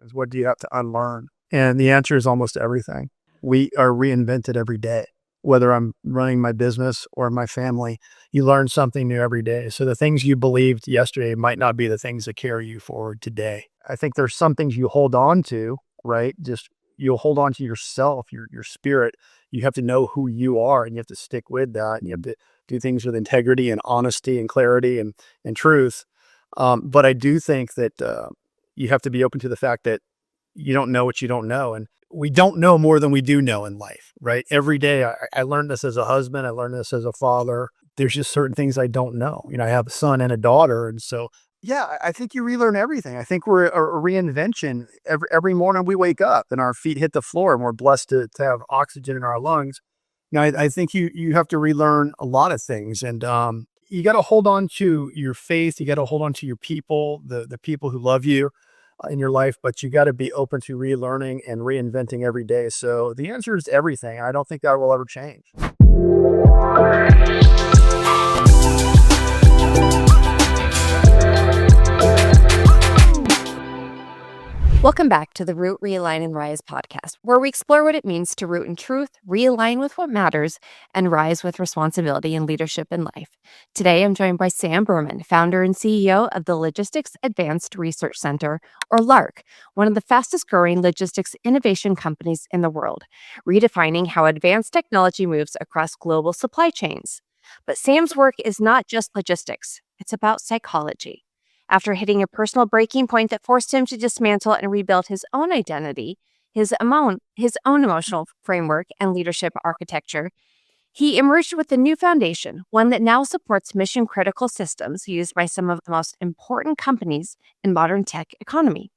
is what do you have to unlearn? And the answer is almost everything. We are reinvented every day. Whether I'm running my business or my family, you learn something new every day. So the things you believed yesterday might not be the things that carry you forward today. I think there's some things you hold on to, right? Just you'll hold on to yourself, your spirit. You have to know who you are and you have to stick with that. And you have to do things with integrity and honesty and clarity and truth. But I do think that you have to be open to the fact that you don't know what you don't know. And we don't know more than we do know in life, right? Every day, I learned this as a husband. I learned this as a father. There's just certain things I don't know. You know, I have a son and a daughter. And so, yeah, I think you relearn everything. I think we're a reinvention. Every morning we wake up and our feet hit the floor and we're blessed to have oxygen in our lungs. You know, I think you have to relearn a lot of things. And you got to hold on to your faith. You got to hold on to your people, the people who love you in your life, but you got to be open to relearning and reinventing every day. So the answer is everything. I don't think that will ever change. Welcome back to the Root, Realign, and Rise podcast, where we explore what it means to root in truth, realign with what matters, and rise with responsibility and leadership in life. Today, I'm joined by Sam Berman, founder and CEO of the Logistics Advanced Research Center, or LARC, one of the fastest growing logistics innovation companies in the world, redefining how advanced technology moves across global supply chains. But Sam's work is not just logistics, it's about psychology. After hitting a personal breaking point that forced him to dismantle and rebuild his own identity, his own emotional framework and leadership architecture, he emerged with a new foundation, one that now supports mission-critical systems used by some of the most important companies in modern tech economy.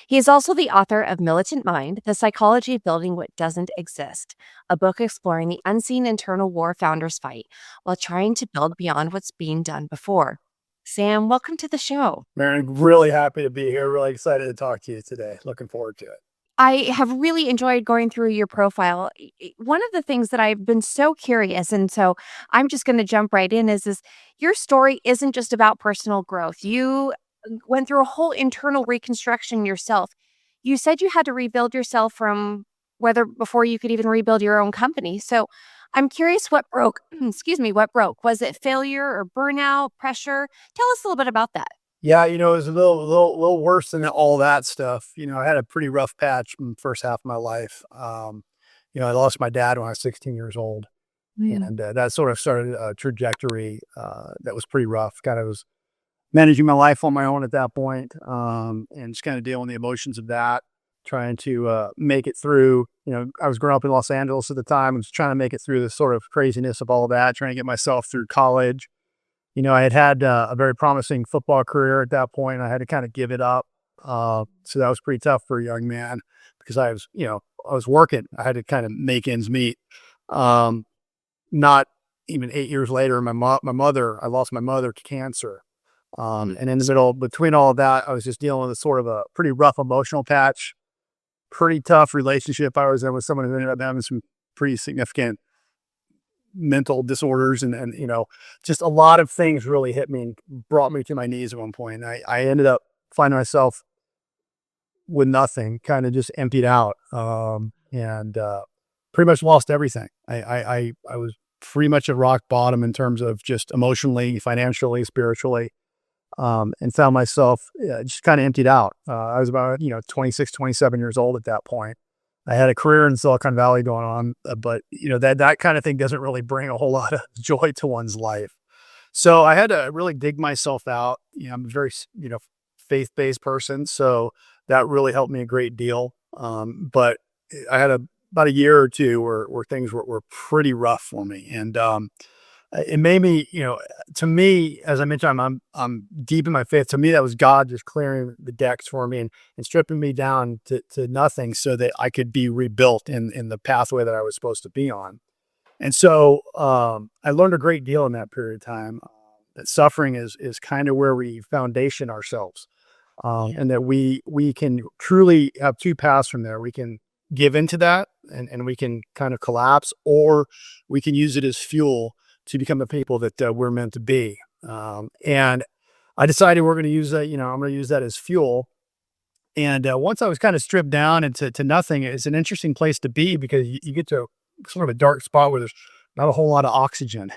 He is also the author of Militant Mind, The Psychology of Building What Doesn't Exist, a book exploring the unseen internal war founders fight while trying to build beyond what's being done before. Sam, welcome to the show. Mairin, really happy to be here. Really excited to talk to you today. Looking forward to it. I have really enjoyed going through your profile. One of the things that I've been so curious, and so I'm just going to jump right in, is your story isn't just about personal growth. You went through a whole internal reconstruction yourself. You said you had to rebuild yourself from before you could even rebuild your own company. So I'm curious what broke. What broke? Was it failure or burnout, pressure? Tell us a little bit about that. Yeah, it was a little worse than all that stuff. I had a pretty rough patch in the first half of my life. I lost my dad when I was 16 years old. Yeah. And that sort of started a trajectory that was pretty rough. Kind of was managing my life on my own at that point, and just kind of dealing with the emotions of that, trying to make it through. I was growing up in Los Angeles at the time. I was trying to make it through the sort of craziness of all of that, trying to get myself through college. I had a very promising football career at that point. I had to kind of give it up. So that was pretty tough for a young man because I was working. I had to kind of make ends meet. Not even 8 years later, I lost my mother to cancer. And in the middle, between all of that, I was just dealing with a sort of a pretty rough emotional patch, pretty tough relationship I was in with someone who ended up having some pretty significant mental disorders and just a lot of things really hit me and brought me to my knees at one point. I ended up finding myself with nothing, kind of just emptied out, and pretty much lost everything. I was pretty much at rock bottom in terms of just emotionally, financially, spiritually, and found myself just kind of emptied out. I was about 26, 27 years old at that point. I had a career in Silicon Valley going on, but that kind of thing doesn't really bring a whole lot of joy to one's life. So I had to really dig myself out. I'm a very faith-based person, so that really helped me a great deal. But I had about a year or two where things were pretty rough for me, and it made me, to me, as I mentioned, I'm deep in my faith. To me, that was God just clearing the decks for me and stripping me down to nothing so that I could be rebuilt in the pathway that I was supposed to be on. And so I learned a great deal in that period of time, that suffering is kind of where we foundation ourselves, and that we can truly have two paths from there. We can give into that and we can kind of collapse, or we can use it as fuel to become the people that we're meant to be. And I decided we're going to use that, I'm going to use that as fuel And once I was kind of stripped down into nothing, it's an interesting place to be because you get to sort of a dark spot where there's not a whole lot of oxygen,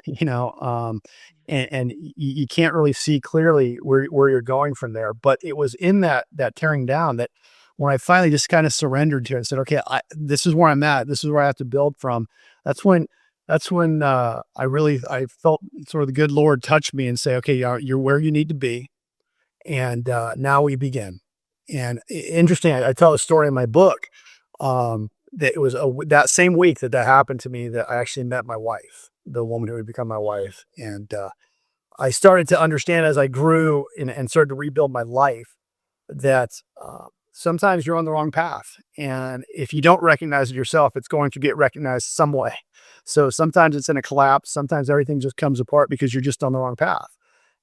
and you can't really see clearly where you're going from there. But it was in that tearing down that when I finally just kind of surrendered to it and said, okay, this is where I'm at. This is where I have to build from. That's when I felt sort of the good Lord touch me and say, okay, you're where you need to be. And now we begin. And interesting, I tell a story in my book that it was that same week that happened to me that I actually met my wife, the woman who would become my wife. And I started to understand as I grew and started to rebuild my life that sometimes you're on the wrong path. And if you don't recognize it yourself, it's going to get recognized some way. So sometimes it's in a collapse. Sometimes everything just comes apart because you're just on the wrong path.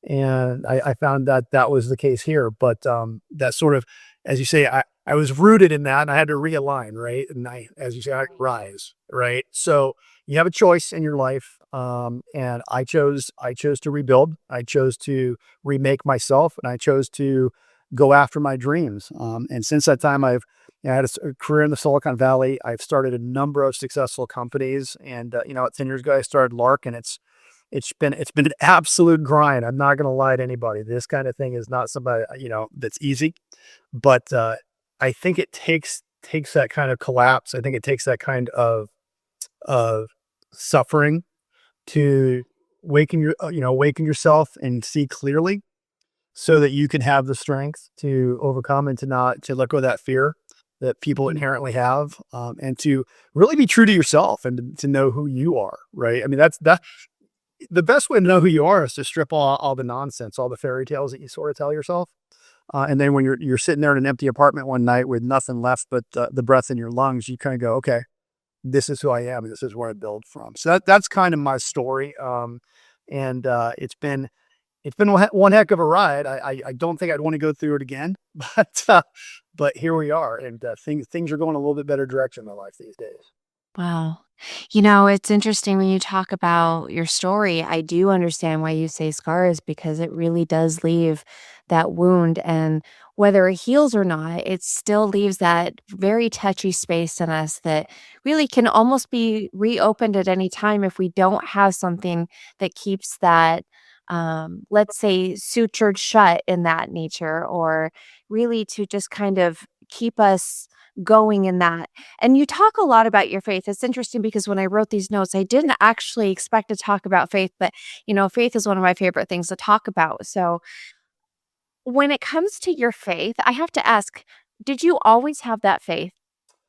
And I found that was the case here. But that sort of, as you say, I was rooted in that and I had to realign, right? And as you say, I rise, right? So you have a choice in your life. And I chose to rebuild. I chose to remake myself and I chose to go after my dreams. And since that time, I had a career in the Silicon Valley. I've started a number of successful companies and, 10 years ago, I started LARC and it's been an absolute grind. I'm not going to lie to anybody. This kind of thing is not somebody, that's easy, but, I think it takes that kind of collapse. I think it takes that kind of suffering to awaken yourself and see clearly so that you can have the strength to overcome and to let go of that fear that people inherently have, and to really be true to yourself and to know who you are. Right. I mean, that's the best way to know who you are is to strip all the nonsense, all the fairy tales that you sort of tell yourself. And then when you're sitting there in an empty apartment one night with nothing left but the breath in your lungs, you kind of go, okay, this is who I am. And this is where I build from. So that's kind of my story. And it's been one heck of a ride. I don't think I'd want to go through it again, but here we are, and things are going a little bit better direction in my life these days. Wow. It's interesting when you talk about your story. I do understand why you say scars because it really does leave that wound. And whether it heals or not, it still leaves that very touchy space in us that really can almost be reopened at any time if we don't have something that keeps that, let's say, sutured shut in that nature, or really to just kind of keep us going in that. And you talk a lot about your faith. It's interesting because when I wrote these notes, I didn't actually expect to talk about faith, but faith is one of my favorite things to talk about. So when it comes to your faith, I have to ask, did you always have that faith?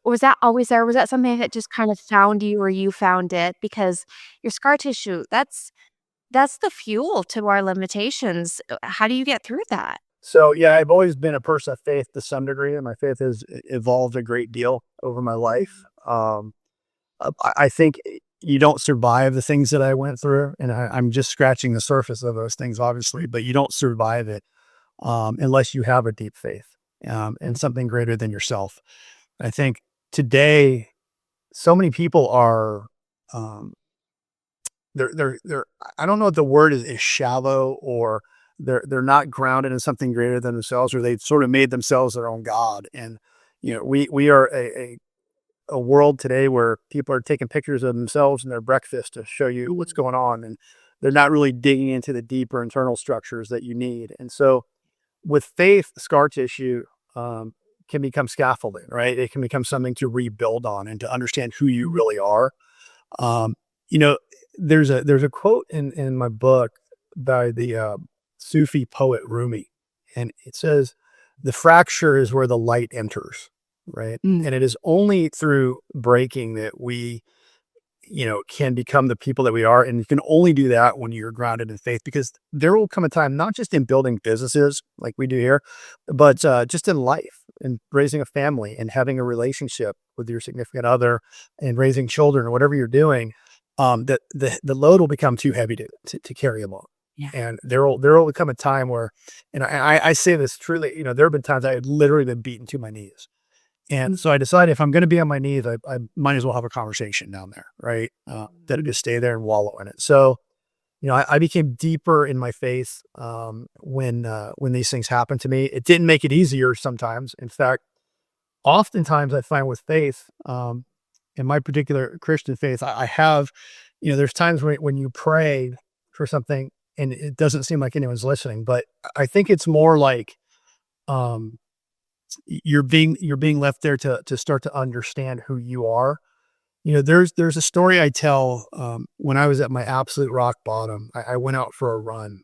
Or was that always there? Was that something that just kind of found you or you found it? Because your scar tissue, that's the fuel to our limitations. How do you get through that? So yeah, I've always been a person of faith to some degree, and my faith has evolved a great deal over my life. I think you don't survive the things that I went through, and I'm just scratching the surface of those things, obviously. But you don't survive it unless you have a deep faith and something greater than yourself. I think today, so many people are um, they're I don't know what the word is shallow, or they're not grounded in something greater than themselves, or they've sort of made themselves their own god. And we are a world today where people are taking pictures of themselves and their breakfast to show you what's going on, and they're not really digging into the deeper internal structures that you need. And so with faith, scar tissue can become scaffolding, right? It can become something to rebuild on and to understand who you really are. Um, you know, there's a quote in my book by the Sufi poet Rumi, and it says, "The fracture is where the light enters." Right, Mm. and it is only through breaking that we can become the people that we are. And you can only do that when you're grounded in faith, because there will come a time, not just in building businesses like we do here, but just in life and raising a family and having a relationship with your significant other and raising children or whatever you're doing, that the load will become too heavy to carry along. Yeah. And there will come a time where, and I say this truly, there have been times I had literally been beaten to my knees. And so I decided if I'm going to be on my knees, I might as well have a conversation down there, right? That I just stay there and wallow in it. So I became deeper in my faith when these things happened to me. It didn't make it easier sometimes. In fact, oftentimes I find with faith, in my particular Christian faith, I have, there's times when you pray for something and it doesn't seem like anyone's listening, but I think it's more like um, you're being left there to start to understand who you are. There's a story I tell when I was at my absolute rock bottom. I went out for a run,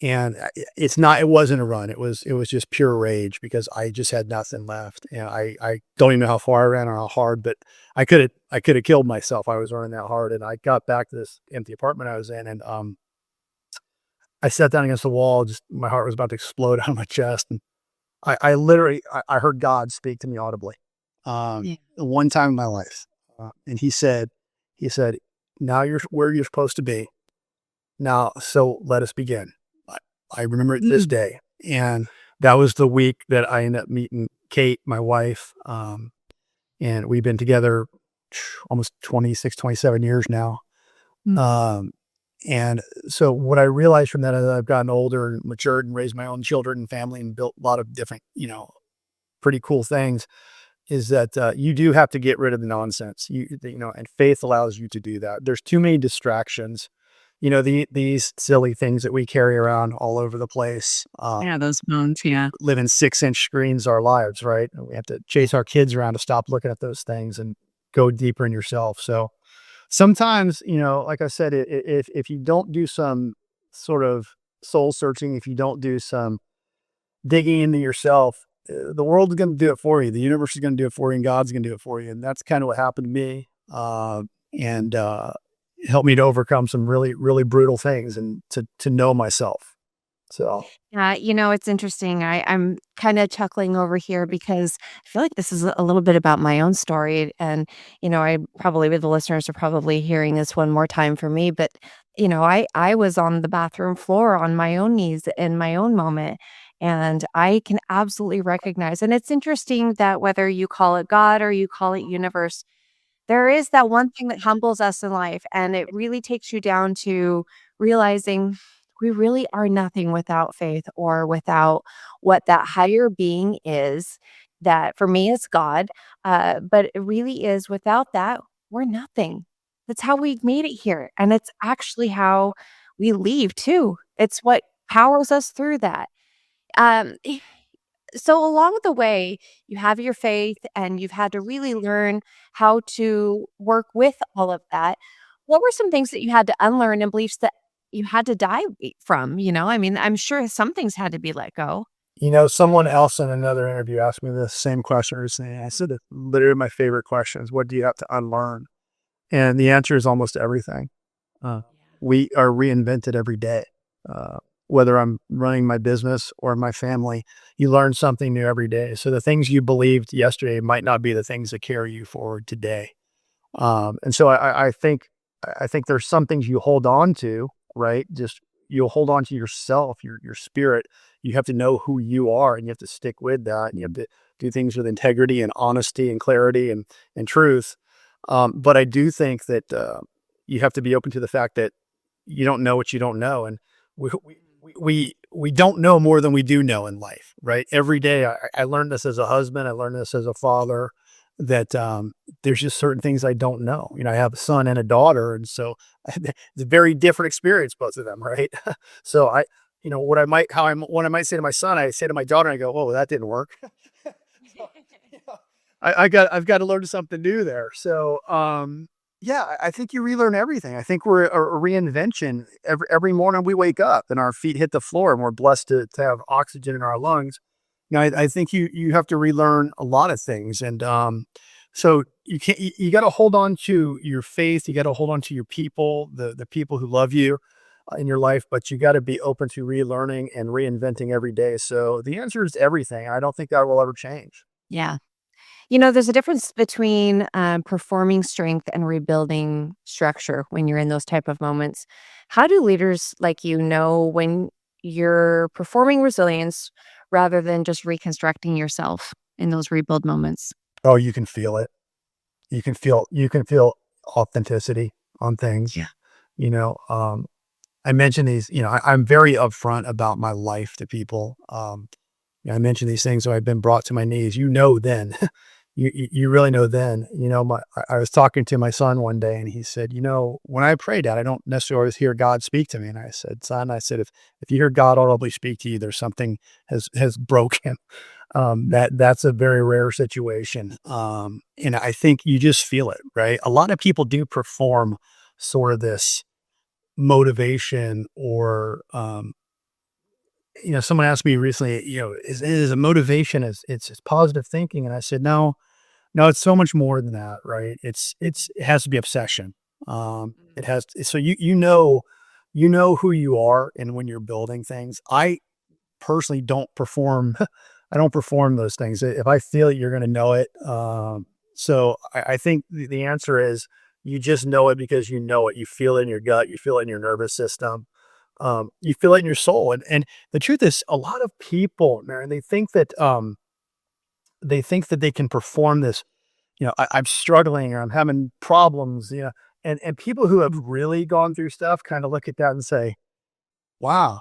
and it wasn't a run. It was just pure rage because I just had nothing left. And I don't even know how far I ran or how hard, but I could have killed myself. I was running that hard, and I got back to this empty apartment I was in, and I sat down against the wall. Just my heart was about to explode out of my chest, and I literally I heard God speak to me audibly, Yeah. one time in my life, and he said, "Now you're where you're supposed to be. Now, so let us begin." I, I remember it this day, and that was the week that I ended up meeting Kate, my wife, and we've been together almost 26, 27 years now. Mm. And so what I realized from that as I've gotten older and matured and raised my own children and family and built a lot of different, pretty cool things is that you do have to get rid of the nonsense. And faith allows you to do that. There's too many distractions. These silly things that we carry around all over the place. Yeah, those phones. Yeah. Live in 6-inch screens our lives, right? And we have to chase our kids around to stop looking at those things and go deeper in yourself. So sometimes, like I said, if you don't do some sort of soul searching, if you don't do some digging into yourself, the world's going to do it for you. The universe is going to do it for you, and God's going to do it for you. And that's kind of what happened to me. And helped me to overcome some really, really brutal things and to know myself. So Yeah, it's interesting. I'm kind of chuckling over here because I feel like this is a little bit about my own story. And, I probably, with the listeners, are probably hearing this one more time for me. But, I was on the bathroom floor on my own knees in my own moment. And I can absolutely recognize, and it's interesting that whether you call it God or you call it universe, there is that one thing that humbles us in life, and it really takes you down to realizing we really are nothing without faith or without what that higher being is. That for me, it's God. But it really is without that, we're nothing. That's how we made it here. And it's actually how we leave too. It's what powers us through that. Um, so along the way, you have your faith and you've had to really learn how to work with all of that. What were some things that you had to unlearn and beliefs that you had to die from? I mean, I'm sure some things had to be let go. someone else in another interview asked me the same question recently. I said it's literally my favorite questions. What do you have to unlearn? And the answer is almost everything. Uh, we are reinvented every day. Uh, whether I'm running my business or my family, you learn something new every day. So the things you believed yesterday might not be the things that carry you forward today. And so I think there's some things you hold on to, right? Just you'll hold on to yourself, your spirit. You have to know who you are, and you have to stick with that. And you have to do things with integrity and honesty and clarity and truth. But I do think that you have to be open to the fact that you don't know what you don't know, and we don't know more than we do know in life, right? Every day, I learned this as a husband. I learned this as a father. That there's just certain things I don't know. I have a son and a daughter, and so it's a very different experience, both of them, right? So what I might say to my son, I say to my daughter, and I go, "Oh, that didn't work." So, I've got to learn something new there. So, yeah, I think you relearn everything. I think we're a reinvention. Every morning we wake up and our feet hit the floor, and we're blessed to have oxygen in our lungs. I think you have to relearn a lot of things, and so you got to hold on to your faith. You got to hold on to your people, the people who love you in your life, but you got to be open to relearning and reinventing every day. So the answer is everything. I don't think that will ever change. Yeah. There's a difference between performing strength and rebuilding structure when you're in those type of moments. How do leaders like you know when you're performing resilience rather than just reconstructing yourself in those rebuild moments? Oh, you can feel it. You can feel authenticity on things. Yeah. You know, um, I mention these, I'm very upfront about my life to people. I mention these things, so I've been brought to my knees. Then, you really know then. I was talking to my son one day, and he said, when I pray, Dad, I don't necessarily always hear God speak to me. And I said, son, if you hear God audibly speak to you, there's something has broken. That's a very rare situation. And I think you just feel it, right? A lot of people do perform sort of this motivation or, someone asked me recently, is a motivation it's positive thinking. And I said, no, no, it's so much more than that, right? It has to be obsession. It has, so you know who you are. And when you're building things, I personally don't perform, I don't perform those things. If I feel it, you're going to know it. So I think the answer is you just know it because you know it. You feel it in your gut. You feel it in your nervous system. You feel it in your soul. And the truth is, a lot of people, man, they think that they can perform this. I'm struggling or I'm having problems. And people who have really gone through stuff kind of look at that and say, "Wow,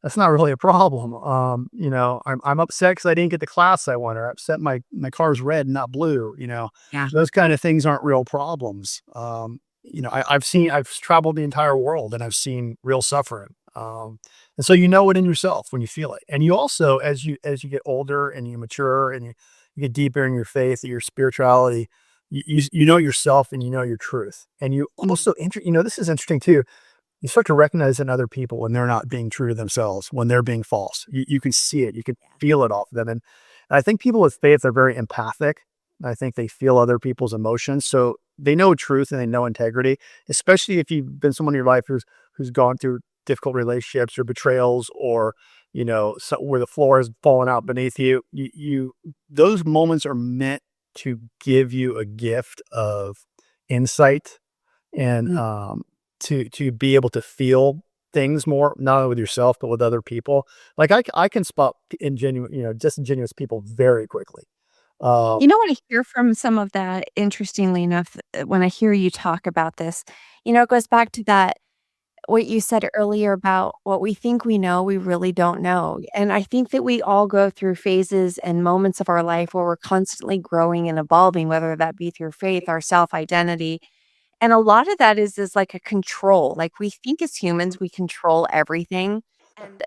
that's not really a problem." I'm upset because I didn't get the class I want, or upset my car's red and not blue. Yeah. Those kind of things aren't real problems. I've traveled the entire world and I've seen real suffering. And so you know it in yourself when you feel it. And you also, as you get older and you mature and you get deeper in your faith, your spirituality, you know yourself and you know your truth. And you also, this is interesting too. You start to recognize in other people when they're not being true to themselves, when they're being false. You can see it, you can feel it off of them. And I think people with faith are very empathic. I think they feel other people's emotions. So they know truth and they know integrity, especially if you've been someone in your life who's gone through difficult relationships or betrayals or, where the floor has fallen out beneath you. Those moments are meant to give you a gift of insight and to be able to feel things more, not only with yourself but with other people. Like I can spot disingenuous people very quickly. You know what I hear from some of that, interestingly enough, when I hear you talk about this, it goes back to that what you said earlier about what we think we know, we really don't know. And I think that we all go through phases and moments of our life where we're constantly growing and evolving, whether that be through faith, our self identity. And a lot of that is like a control. Like we think as humans, we control everything. And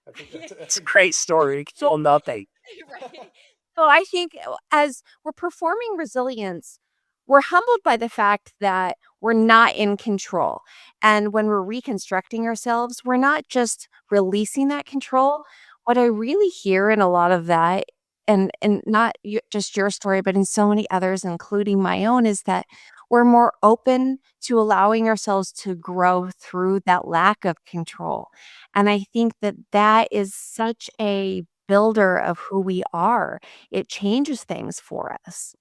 I think that's a great story. Control nothing. right. So I think as we're performing resilience, we're humbled by the fact that we're not in control. And when we're reconstructing ourselves, we're not just releasing that control. What I really hear in a lot of that, and not just your story, but in so many others, including my own, is that we're more open to allowing ourselves to grow through that lack of control. And I think that that is such a builder of who we are. It changes things for us.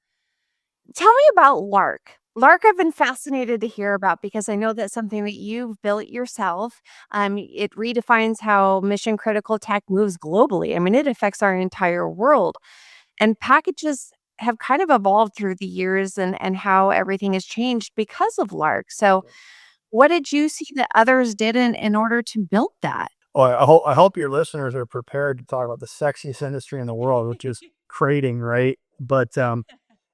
Tell me about LARC. LARC, I've been fascinated to hear about because I know that's something that you've built yourself. It redefines how mission critical tech moves globally. I mean, it affects our entire world. And packages have kind of evolved through the years and how everything has changed because of LARC. So, what did you see that others didn't in order to build that? Oh, I hope your listeners are prepared to talk about the sexiest industry in the world, which is trading, right? But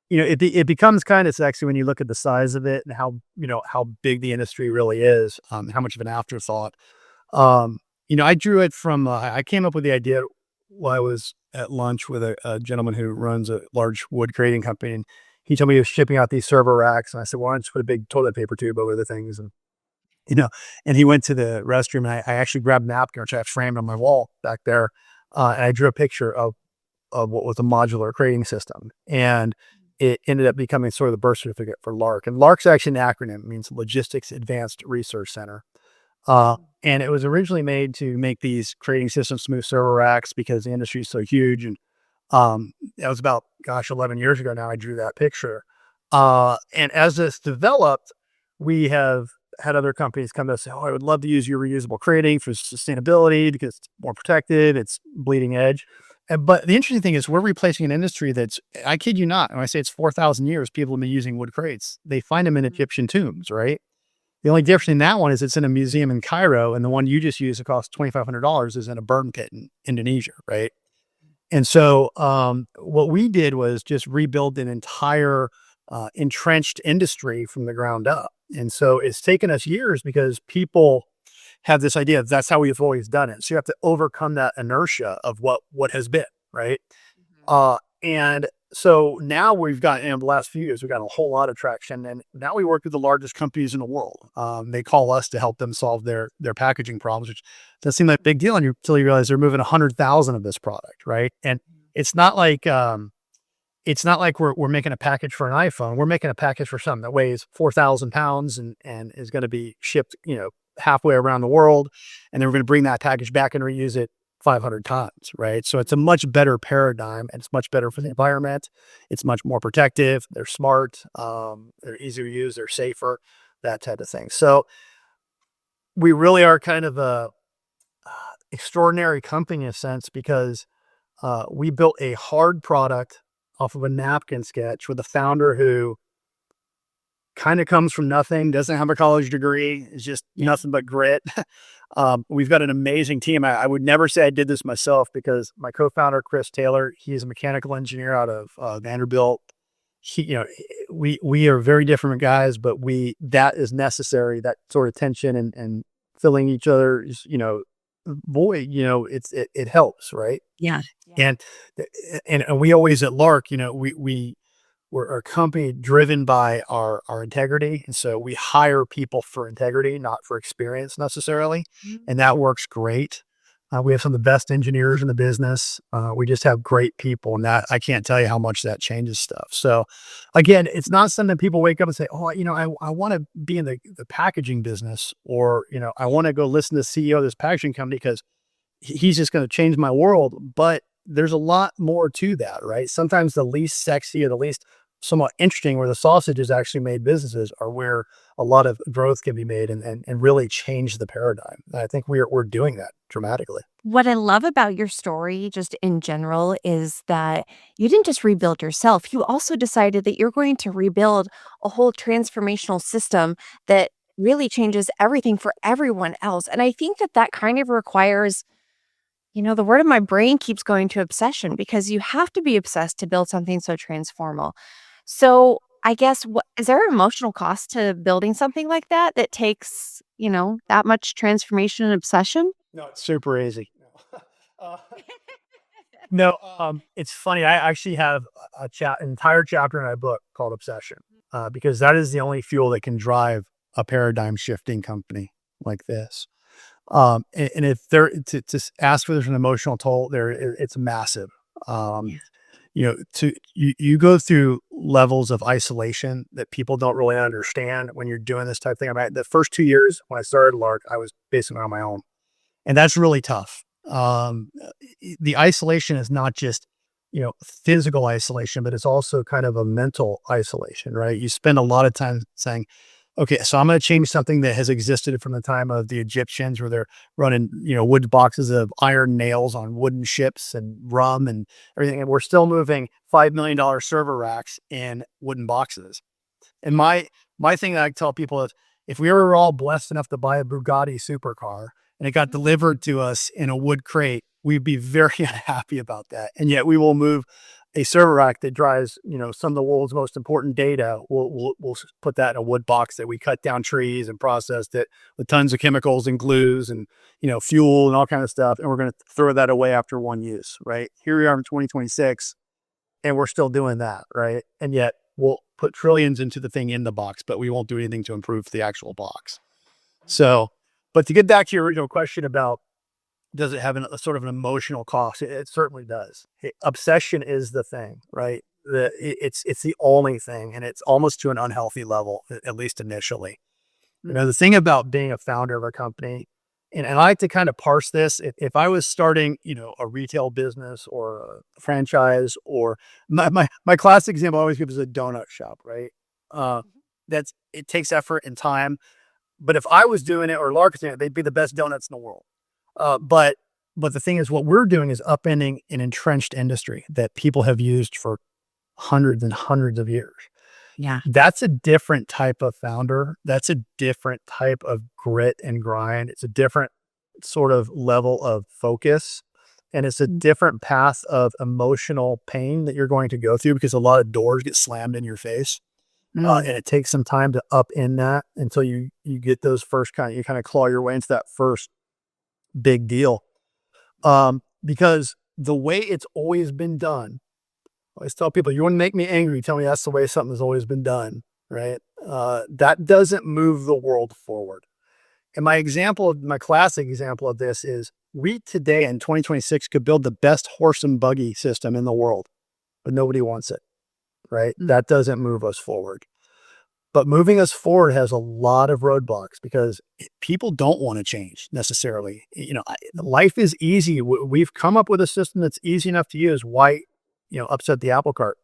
it becomes kind of sexy when you look at the size of it and how big the industry really is, how much of an afterthought. I drew it from, I came up with the idea while I was at lunch with a gentleman who runs a large wood creating company. And he told me he was shipping out these server racks. And I said, well, why don't you put a big toilet paper tube over the things? You know, and he went to the restroom and I actually grabbed a napkin, which I have framed on my wall back there. And I drew a picture of what was a modular creating system. And it ended up becoming sort of the birth certificate for LARC. And LARC's actually an acronym. It means Logistics Advanced Research Center. And it was originally made to make these creating systems to move server racks because the industry is so huge. And that was about, 11 years ago now I drew that picture. And as this developed, we have had other companies come to us and say, oh, I would love to use your reusable creating for sustainability because it's more protected, it's bleeding edge. But the interesting thing is we're replacing an industry that's, I kid you not, when I say it's 4,000 years, people have been using wood crates. They find them in Egyptian tombs, right? The only difference in that one is it's in a museum in Cairo, and the one you just used that costs $2,500 is in a burn pit in Indonesia, right? And so, what we did was just rebuild an entire entrenched industry from the ground up. And so it's taken us years because people have this idea that that's how we've always done it. So you have to overcome that inertia of what has been, right? And so now we've got, in the last few years, we've got a whole lot of traction, and now we work with the largest companies in the world. They call us to help them solve their packaging problems, which doesn't seem like a big deal until you realize they're moving 100,000 of this product, right? And it's not like we're making a package for an iPhone. We're making a package for something that weighs 4,000 pounds and is going to be shipped, halfway around the world, and then we're going to bring that package back and reuse it 500 times, right? So it's a much better paradigm, and it's much better for the environment. It's much more protective. They're smart. They're easier to use. They're safer, that type of thing. So we really are kind of a extraordinary company in a sense because we built a hard product off of a napkin sketch with a founder who kind of comes from nothing, doesn't have a college degree, is just nothing but grit. We've got an amazing team. I would never say I did this myself because my co-founder, Chris Taylor, he's a mechanical engineer out of Vanderbilt. We are very different guys, but that is necessary, that sort of tension and filling each other's, void, it helps, right? Yeah. And we always at LARC, we're a company driven by our integrity. And so we hire people for integrity, not for experience necessarily. And that works great. We have some of the best engineers in the business. We just have great people, and that I can't tell you how much that changes stuff. So again, it's not something that people wake up and say, oh, I want to be in the packaging business, or, I want to go listen to the CEO of this packaging company because he's just going to change my world. But there's a lot more to that, right? Sometimes the least sexy or the least somewhat interesting, where the sausage is actually made businesses, are where a lot of growth can be made and really change the paradigm. And I think we're doing that dramatically. What I love about your story, just in general, is that you didn't just rebuild yourself. You also decided that you're going to rebuild a whole transformational system that really changes everything for everyone else. And I think that kind of requires, the word of my brain keeps going to obsession, because you have to be obsessed to build something so transformal. So I guess, is there an emotional cost to building something like that takes, that much transformation and obsession? No, it's super easy. Uh, no, it's funny. I actually have entire chapter in my book called Obsession, because that is the only fuel that can drive a paradigm shifting company like this. And if there to ask for there's an emotional toll there, it's massive. You go through levels of isolation that people don't really understand when you're doing this type of thing. I mean, the first 2 years when I started LARC, I was basically on my own, and that's really tough. The isolation is not just, physical isolation, but it's also kind of a mental isolation, right? You spend a lot of time saying, okay, so I'm going to change something that has existed from the time of the Egyptians, where they're running, wood boxes of iron nails on wooden ships and rum and everything. And we're still moving $5 million server racks in wooden boxes. And my thing that I tell people is, if we were all blessed enough to buy a Bugatti supercar and it got delivered to us in a wood crate, we'd be very unhappy about that. And yet we will move a server rack that drives, some of the world's most important data. We'll put that in a wood box that we cut down trees and processed it with tons of chemicals and glues and, fuel and all kind of stuff. And we're going to throw that away after one use, right? Here we are in 2026 and we're still doing that, right? And yet we'll put trillions into the thing in the box, but we won't do anything to improve the actual box. So, but to get back to your original question about, does it have a sort of an emotional cost? It certainly does. Obsession is the thing, right? It's the only thing, and it's almost to an unhealthy level, at least initially. The thing about being a founder of a company, and I like to kind of parse this. If I was starting, a retail business or a franchise, or my classic example I always give is a donut shop, right? It takes effort and time. But if I was doing it, or LARC, they'd be the best donuts in the world. But the thing is, what we're doing is upending an entrenched industry that people have used for hundreds and hundreds of years. Yeah. That's a different type of founder. That's a different type of grit and grind. It's a different sort of level of focus. And it's a different path of emotional pain that you're going to go through because a lot of doors get slammed in your face. Mm. And it takes some time to up in that until you get those first you kind of claw your way into that first big deal. Because the way it's always been done, I always tell people, you want to make me angry, tell me that's the way something's always been done, right? That doesn't move the world forward. And my classic example of this is we today in 2026 could build the best horse and buggy system in the world, but nobody wants it, right? That doesn't move us forward. But moving us forward has a lot of roadblocks because people don't want to change necessarily. Life is easy. We've come up with a system that's easy enough to use. Why, upset the apple cart?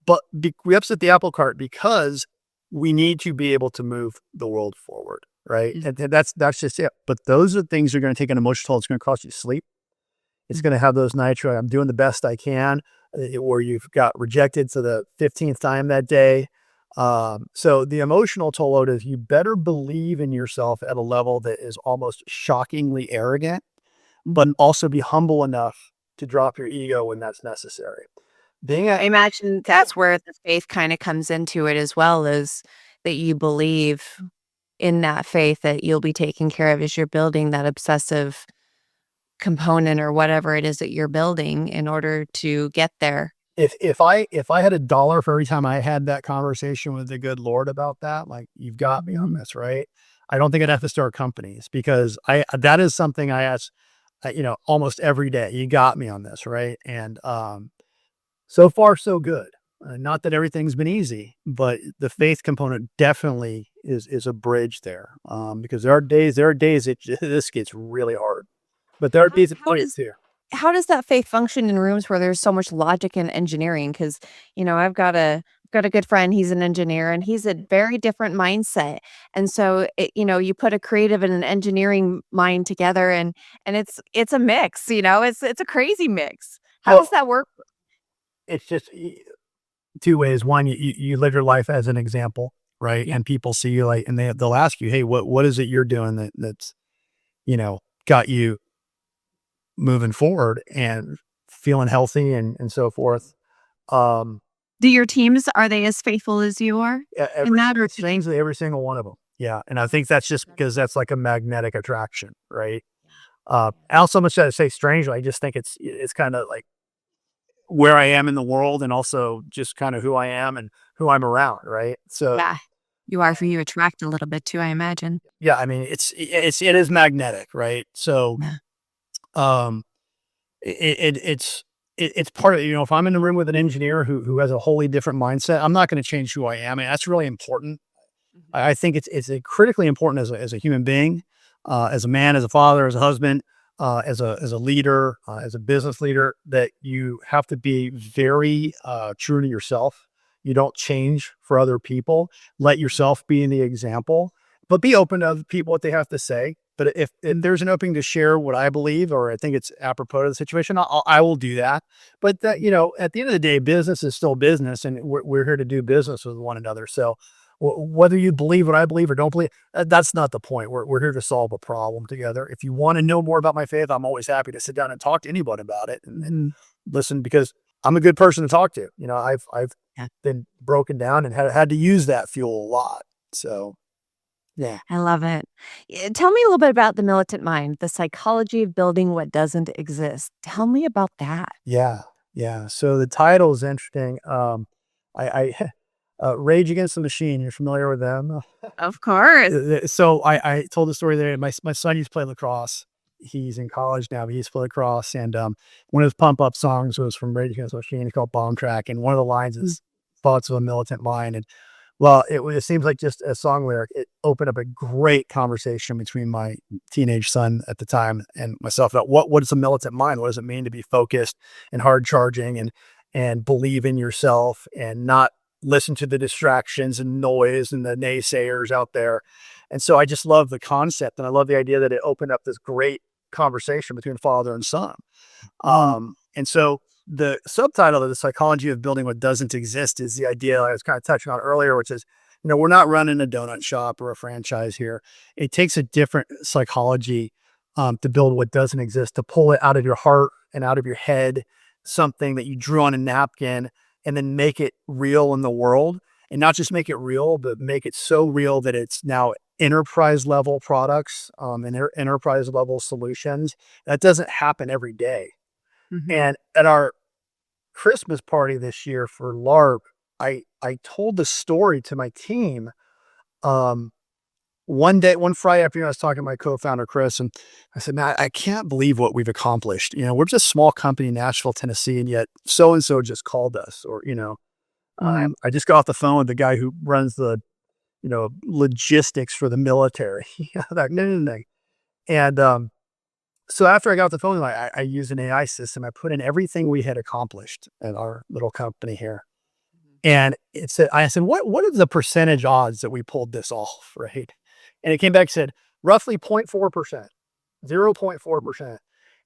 But we upset the apple cart because we need to be able to move the world forward, right? And that's just it. But those are things that are going to take an emotional toll. It's going to cost you sleep. It's going to have those nights where I'm doing the best I can, where you've got rejected for the 15th time that day. So the emotional toll load is you better believe in yourself at a level that is almost shockingly arrogant, but also be humble enough to drop your ego when that's necessary. I imagine that's where the faith kind of comes into it as well, is that you believe in that faith that you'll be taken care of as you're building that obsessive component or whatever it is that you're building in order to get there. If I had $1 for every time I had that conversation with the good Lord about that, like, you've got me on this, right? I don't think I'd have to start companies because that is something I ask, almost every day. You got me on this, right? And so far so good. Not that everything's been easy, but the faith component definitely is a bridge there. Because there are days this gets really hard, but there are days that point too. How does that faith function in rooms where there's so much logic and engineering? Because, I've got a good friend, he's an engineer and he's a very different mindset. And so you put a creative and an engineering mind together and it's a mix, it's a crazy mix. How Well, does that work? it's just two ways. One, you live your life as an example, right? Yeah. And people see you and they'll ask you, hey, what is it you're doing that's got you moving forward and feeling healthy and so forth. Um, Do your teams, are they as faithful as you are in that or do they? Strangely, every single one of them. Yeah. And I think that's just because that's like a magnetic attraction, right? I also much to say strangely, I just think it's kind of like where I am in the world and also just kind of who I am and who I'm around, right? So Yeah. You are, for you attract a little bit too, I imagine. yeah, I mean it is magnetic, right? So Yeah. um it's part of if I'm in the room with an engineer who has a wholly different mindset, I'm not going to change who I am. And that's really important. I think it's critically important as a human being, as a man, as a father, as a husband, as a leader, as a business leader, that you have to be very true to yourself. You don't change for other people. Let yourself be in the example, but be open to other people what they have to say. But if there's an opening to share what I believe, or I think it's apropos to the situation, I will do that. But that, at the end of the day, business is still business, and we're here to do business with one another. So whether you believe what I believe or don't believe, that's not the point. We're here to solve a problem together. If you want to know more about my faith, I'm always happy to sit down and talk to anybody about it and listen, because I'm a good person to talk to. I've Yeah. been broken down and had to use that fuel a lot. So yeah. I love it. Tell me a little bit about the militant mind, the psychology of building what doesn't exist. Tell me about that. Yeah, yeah. So the title is interesting. I Rage Against the Machine. You're familiar with them? Of course. So I told the story there. My son used to play lacrosse. He's in college now, but he used to play lacrosse. And one of his pump up songs was from Rage Against the Machine. It's called Bomb Track. And one of the lines is thoughts of a militant mind. And well, it seems like just a song lyric. It opened up a great conversation between my teenage son at the time and myself about what is a militant mind? What does it mean to be focused and hard charging and believe in yourself and not listen to the distractions and noise and the naysayers out there. And so I just love the concept, and I love the idea that it opened up this great conversation between father and son. And so the subtitle of the psychology of building what doesn't exist is the idea I was kind of touching on earlier, which is, we're not running a donut shop or a franchise here. It takes a different psychology to build what doesn't exist, to pull it out of your heart and out of your head, something that you drew on a napkin, and then make it real in the world. And not just make it real, but make it so real that it's now enterprise level products and enterprise level solutions. That doesn't happen every day. And at our Christmas party this year for LARC, I told the story to my team. One Friday afternoon, I was talking to my co-founder, Chris, and I said, "Man, I can't believe what we've accomplished. We're just a small company in Nashville, Tennessee, and yet so-and-so just called us, or, I just got off the phone with the guy who runs the, logistics for the military." That, no, no, no. And, so after I got off the phone, I used an AI system. I put in everything we had accomplished at our little company here. And I said, what are the percentage odds that we pulled this off? Right. And it came back and said, roughly 0.4%, 0.4%.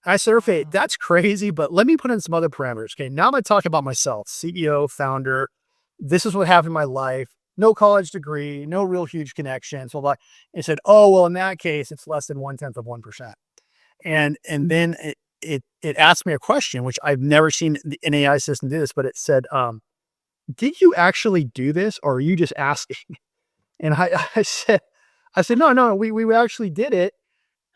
I said, okay, that's crazy, but let me put in some other parameters. Okay. Now I'm going to talk about myself, CEO, founder. This is what happened in my life. No college degree, no real huge connections. Well, it said, oh, well, in that case, it's less than 0.1%. And then it asked me a question, which I've never seen an AI system do this, but it said, did you actually do this, or are you just asking? And I said, no, we actually did it.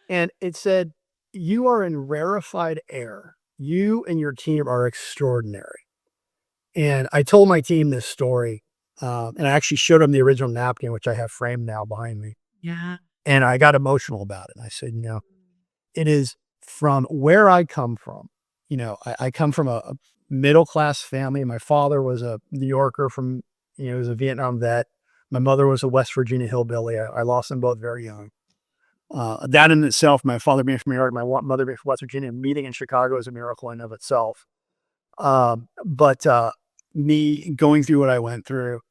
And it said, you are in rarefied air. You and your team are extraordinary. And I told my team this story, and I actually showed them the original napkin, which I have framed now behind me. Yeah. And I got emotional about it. I said, it is from where I come from. I come from a middle-class family. My father was a New Yorker he was a Vietnam vet. My mother was a West Virginia hillbilly. I lost them both very young. That in itself, my father being from New York, my mother being from West Virginia, meeting in Chicago is a miracle in of itself. But me going through what I went through,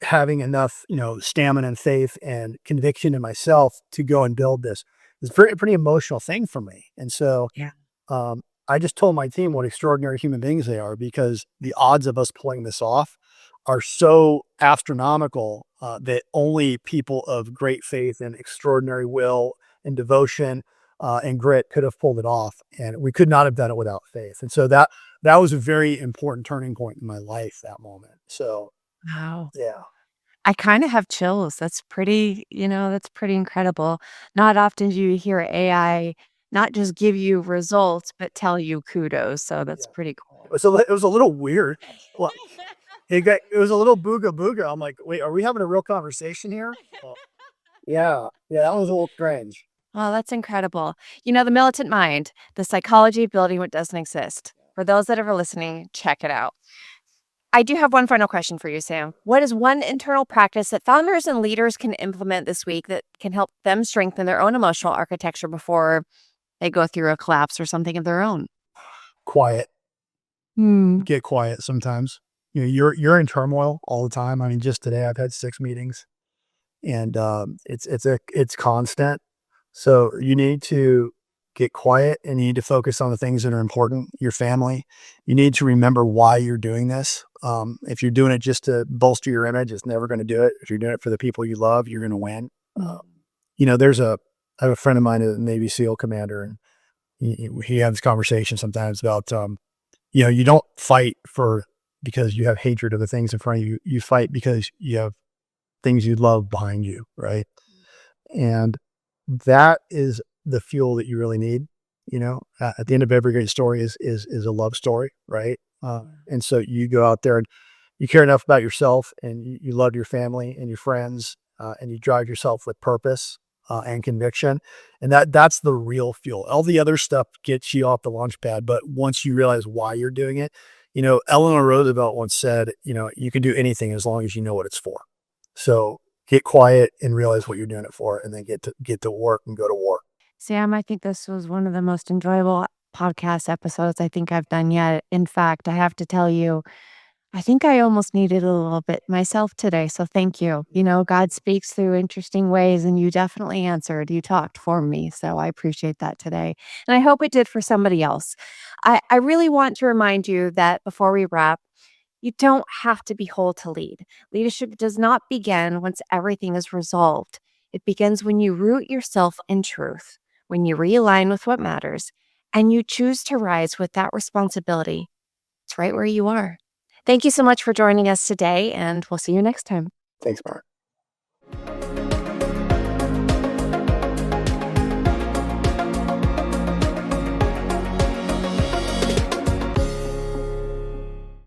having enough, stamina and faith and conviction in myself to go and build this is pretty emotional thing for me. And so, Yeah. I just told my team what extraordinary human beings they are, because the odds of us pulling this off are so astronomical that only people of great faith and extraordinary will and devotion and grit could have pulled it off. And we could not have done it without faith. And so that was a very important turning point in my life, that moment. So, Wow. yeah. I kind of have chills. That's pretty incredible. Not often do you hear AI not just give you results, but tell you kudos. So that's Yeah. pretty cool. It was a little weird. Well, it was a little booga booga. I'm like, wait, are we having a real conversation here? Well, yeah. Yeah, that was a little strange. Well, that's incredible. The militant mind, the psychology of building what doesn't exist. For those that are listening, check it out. I do have one final question for you, Sam. What is one internal practice that founders and leaders can implement this week that can help them strengthen their own emotional architecture before they go through a collapse or something of their own? Quiet. Hmm. Get quiet sometimes. You're in turmoil all the time. I mean, just today I've had 6 meetings, and it's constant. So you need to get quiet, and you need to focus on the things that are important, your family. You need to remember why you're doing this. If you're doing it just to bolster your image, it's never going to do it. If you're doing it for the people you love, you're going to win. I have a friend of mine, a Navy SEAL commander, and he has conversations sometimes about, you don't fight because you have hatred of the things in front of you. You fight because you have things you love behind you, right? And that is the fuel that you really need. At the end of every great story is a love story, right? And so you go out there and you care enough about yourself, and you love your family and your friends, and you drive yourself with purpose and conviction, and that's the real fuel. All the other stuff gets you off the launch pad, but once you realize why you're doing it, Eleanor Roosevelt once said, you can do anything as long as you know what it's for. So get quiet and realize what you're doing it for, and then get to work and go to war. Sam, I think this was one of the most enjoyable podcast episodes I think I've done yet. In fact, I have to tell you, I think I almost needed a little bit myself today. So thank you. God speaks through interesting ways, and you definitely answered. You talked for me. So I appreciate that today. And I hope it did for somebody else. I really want to remind you that before we wrap, you don't have to be whole to lead. Leadership does not begin once everything is resolved. It begins when you root yourself in truth, when you realign with what matters, and you choose to rise with that responsibility. It's right where you are. Thank you so much for joining us today, and we'll see you next time. Thanks, Mark.